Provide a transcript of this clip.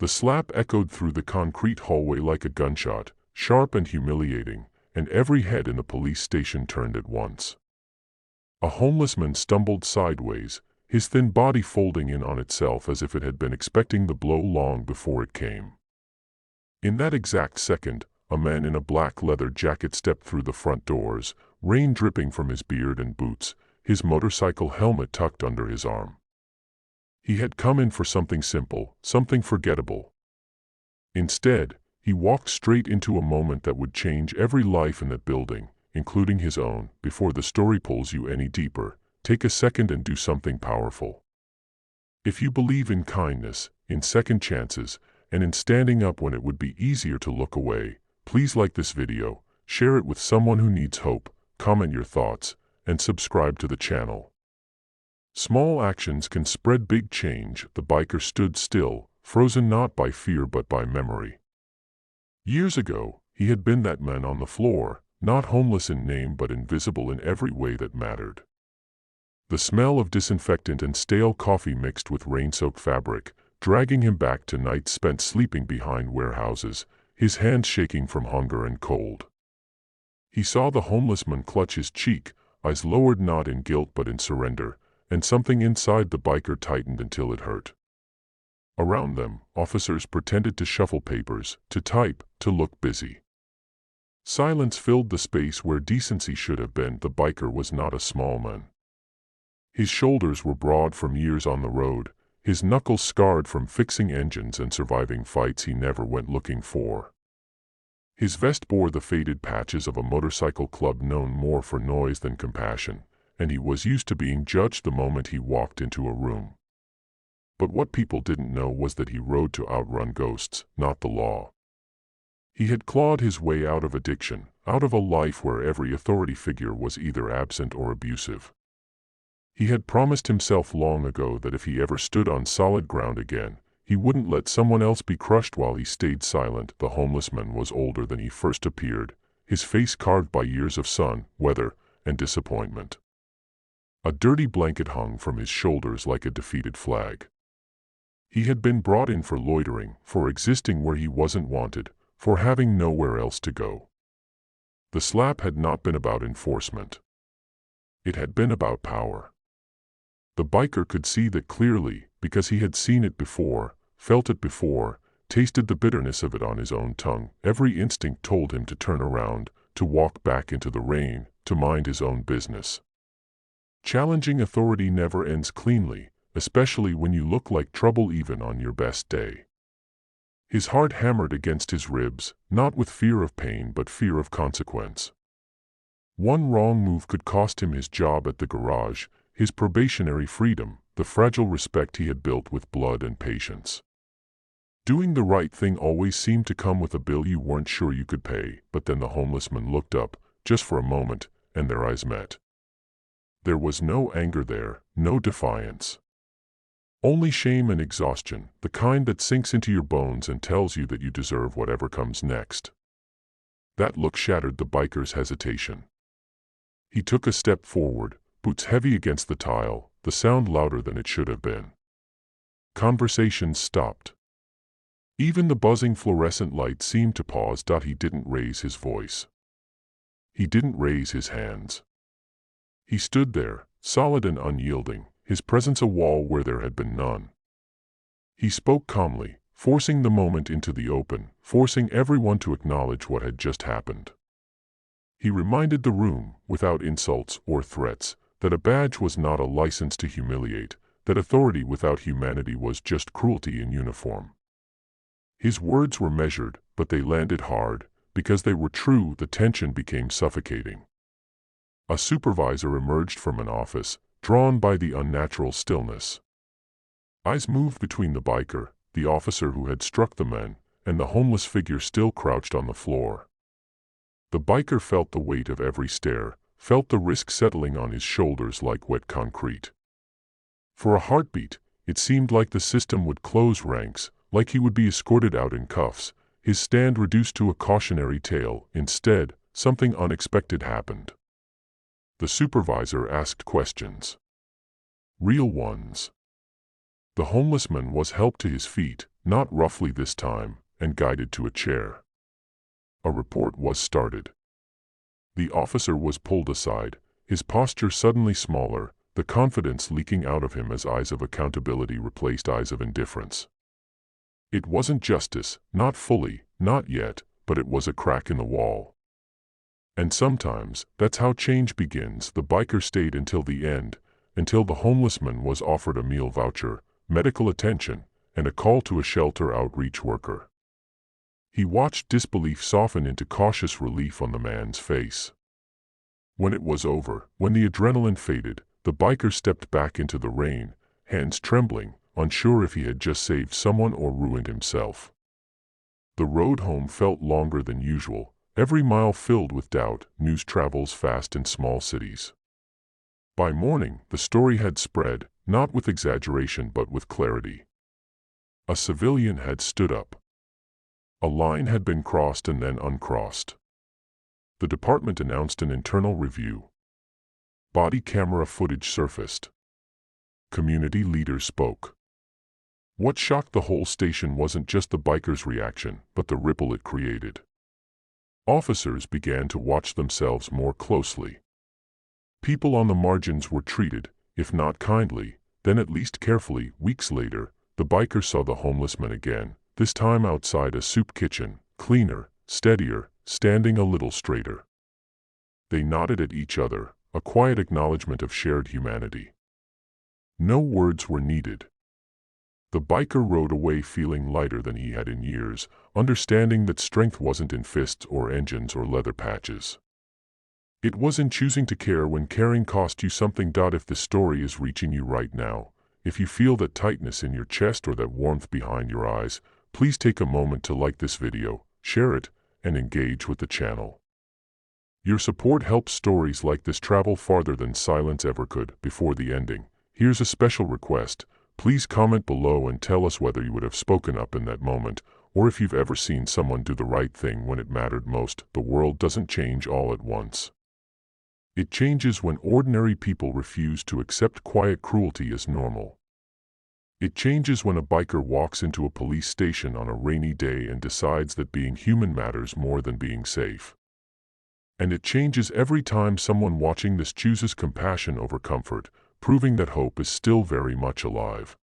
The slap echoed through the concrete hallway like a gunshot, sharp and humiliating, and every head in the police station turned at once. A homeless man stumbled sideways, his thin body folding in on itself as if it had been expecting the blow long before it came. In that exact second, a man in a black leather jacket stepped through the front doors, rain dripping from his beard and boots, his motorcycle helmet tucked under his arm. He had come in for something simple, something forgettable. Instead, he walked straight into a moment that would change every life in that building, including his own. Before the story pulls you any deeper, take a second and do something powerful. If you believe in kindness, in second chances, and in standing up when it would be easier to look away, please like this video, share it with someone who needs hope, comment your thoughts, and subscribe to the channel. Small actions can spread big change. The biker stood still, frozen not by fear but by memory. Years ago, he had been that man on the floor, not homeless in name but invisible in every way that mattered. The smell of disinfectant and stale coffee mixed with rain-soaked fabric, dragging him back to nights spent sleeping behind warehouses, his hands shaking from hunger and cold. He saw the homeless man clutch his cheek, eyes lowered not in guilt but in surrender, and something inside the biker tightened until it hurt. Around them, officers pretended to shuffle papers, to type, to look busy. Silence filled the space where decency should have been. The biker was not a small man. His shoulders were broad from years on the road, his knuckles scarred from fixing engines and surviving fights he never went looking for. His vest bore the faded patches of a motorcycle club known more for noise than compassion, and he was used to being judged the moment he walked into a room. But what people didn't know was that he rode to outrun ghosts, not the law. He had clawed his way out of addiction, out of a life where every authority figure was either absent or abusive. He had promised himself long ago that if he ever stood on solid ground again, he wouldn't let someone else be crushed while he stayed silent. The homeless man was older than he first appeared, his face carved by years of sun, weather, and disappointment. A dirty blanket hung from his shoulders like a defeated flag. He had been brought in for loitering, for existing where he wasn't wanted, for having nowhere else to go. The slap had not been about enforcement. It had been about power. The biker could see that clearly, because he had seen it before, felt it before, tasted the bitterness of it on his own tongue. Every instinct told him to turn around, to walk back into the rain, to mind his own business. Challenging authority never ends cleanly, especially when you look like trouble even on your best day. His heart hammered against his ribs, not with fear of pain but fear of consequence. One wrong move could cost him his job at the garage, his probationary freedom, the fragile respect he had built with blood and patience. Doing the right thing always seemed to come with a bill you weren't sure you could pay. But then the homeless man looked up, just for a moment, and their eyes met. There was no anger there, no defiance. Only shame and exhaustion, the kind that sinks into your bones and tells you that you deserve whatever comes next. That look shattered the biker's hesitation. He took a step forward, boots heavy against the tile, the sound louder than it should have been. Conversations stopped. Even the buzzing fluorescent light seemed to pause. He didn't raise his voice. He didn't raise his hands. He stood there, solid and unyielding, his presence a wall where there had been none. He spoke calmly, forcing the moment into the open, forcing everyone to acknowledge what had just happened. He reminded the room, without insults or threats, that a badge was not a license to humiliate, that authority without humanity was just cruelty in uniform. His words were measured, but they landed hard. Because they were true, the tension became suffocating. A supervisor emerged from an office, drawn by the unnatural stillness. Eyes moved between the biker, the officer who had struck the man, and the homeless figure still crouched on the floor. The biker felt the weight of every stare, felt the risk settling on his shoulders like wet concrete. For a heartbeat, it seemed like the system would close ranks, like he would be escorted out in cuffs, his stand reduced to a cautionary tale. Instead, something unexpected happened. The supervisor asked questions. Real ones. The homeless man was helped to his feet, not roughly this time, and guided to a chair. A report was started. The officer was pulled aside, his posture suddenly smaller, the confidence leaking out of him as eyes of accountability replaced eyes of indifference. It wasn't justice, not fully, not yet, but it was a crack in the wall. And sometimes, that's how change begins. The biker stayed until the end, until the homeless man was offered a meal voucher, medical attention, and a call to a shelter outreach worker. He watched disbelief soften into cautious relief on the man's face. When it was over, when the adrenaline faded, the biker stepped back into the rain, hands trembling, unsure if he had just saved someone or ruined himself. The road home felt longer than usual, every mile filled with doubt. News travels fast in small cities. By morning, the story had spread, not with exaggeration but with clarity. A civilian had stood up. A line had been crossed and then uncrossed. The department announced an internal review. Body camera footage surfaced. Community leaders spoke. What shocked the whole station wasn't just the biker's reaction, but the ripple it created. Officers began to watch themselves more closely. People on the margins were treated, if not kindly, then at least carefully. Weeks later, the biker saw the homeless man again, this time outside a soup kitchen, cleaner, steadier, standing a little straighter. They nodded at each other, a quiet acknowledgement of shared humanity. No words were needed. The biker rode away feeling lighter than he had in years, understanding that strength wasn't in fists or engines or leather patches. It was in choosing to care when caring cost you something. If this story is reaching you right now, if you feel that tightness in your chest or that warmth behind your eyes, please take a moment to like this video, share it, and engage with the channel. Your support helps stories like this travel farther than silence ever could. Before the ending, here's a special request. Please comment below and tell us whether you would have spoken up in that moment, or if you've ever seen someone do the right thing when it mattered most. The world doesn't change all at once. It changes when ordinary people refuse to accept quiet cruelty as normal. It changes when a biker walks into a police station on a rainy day and decides that being human matters more than being safe. And it changes every time someone watching this chooses compassion over comfort, proving that hope is still very much alive.